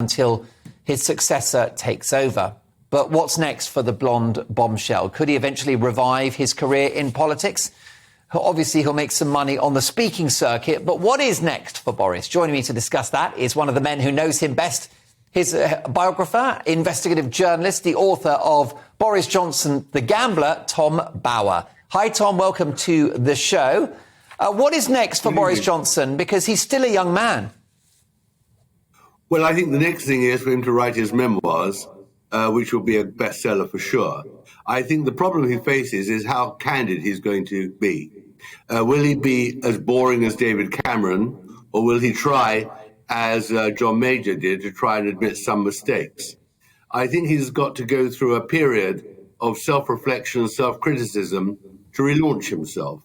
until his successor takes over. But what's next for the blonde bombshell? Could he eventually revive his career in politics? Obviously, he'll make some money on the speaking circuit. But what is next for Boris? Joining me to discuss that is one of the men who knows him best, his biographer, investigative journalist, the author of Boris Johnson, the Gambler, Tom Bauer. Hi, Tom. Welcome to the show. What is next for Boris Johnson? Because he's still a young man. Well, I think the next thing is for him to write his memoirs, which will be a bestseller for sure. I think the problem he faces is how candid he's going to be. Will he be as boring as David Cameron, or will he try, as John Major did, to try and admit some mistakes? I think he's got to go through a period of self-reflection and self-criticism to relaunch himself.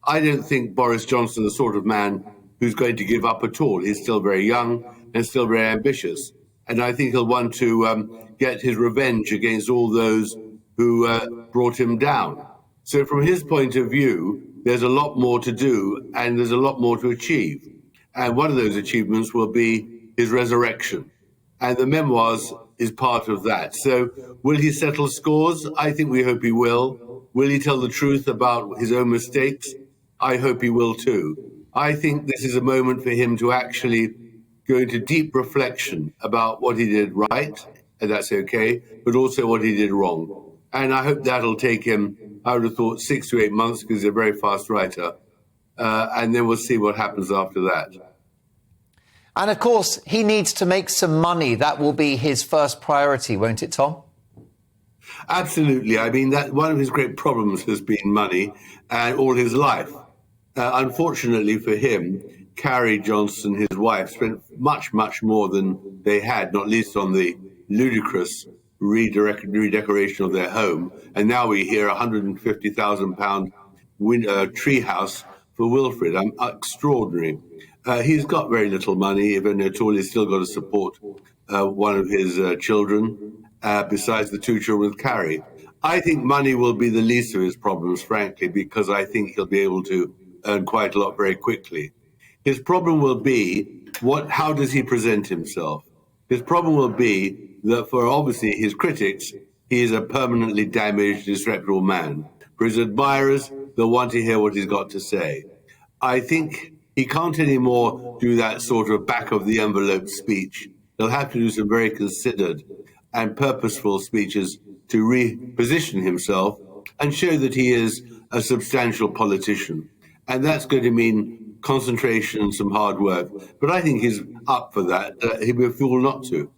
I don't think Boris Johnson is the sort of man who's going to give up at all. He's still very young and still very ambitious. And I think he'll want to get his revenge against all those who brought him down. So from his point of view, there's a lot more to do and there's a lot more to achieve. And one of those achievements will be his resurrection. And the memoirs is part of that. So will he settle scores? I think we hope he will. Will he tell the truth about his own mistakes? I hope he will too. I think this is a moment for him to actually go into deep reflection about what he did right, and that's okay, but also what he did wrong. And I hope that'll take him, I would have thought, 6 to 8 months, because he's a very fast writer. And then we'll see what happens after that. And of course, he needs to make some money. That will be his first priority, won't it, Tom? Absolutely. I mean, that one of his great problems has been money, and all his life. Unfortunately for him, Carrie Johnson, his wife, spent much, much more than they had, not least on the ludicrous redecoration of their home. And now we hear £150,000 tree house for Wilfred. Extraordinary. He's got very little money, even at all. He's still got to support one of his children, besides the 2 children with Carrie. I think money will be the least of his problems, frankly, because I think he'll be able to earn quite a lot very quickly. His problem will be, how does he present himself? His problem will be that for obviously his critics, he is a permanently damaged, disreputable man. For his admirers, they'll want to hear what he's got to say. I think he can't anymore do that sort of back-of-the-envelope speech. He'll have to do some very considered and purposeful speeches to reposition himself and show that he is a substantial politician. And that's going to mean concentration and some hard work. But I think he's up for that. He'd be a fool not to.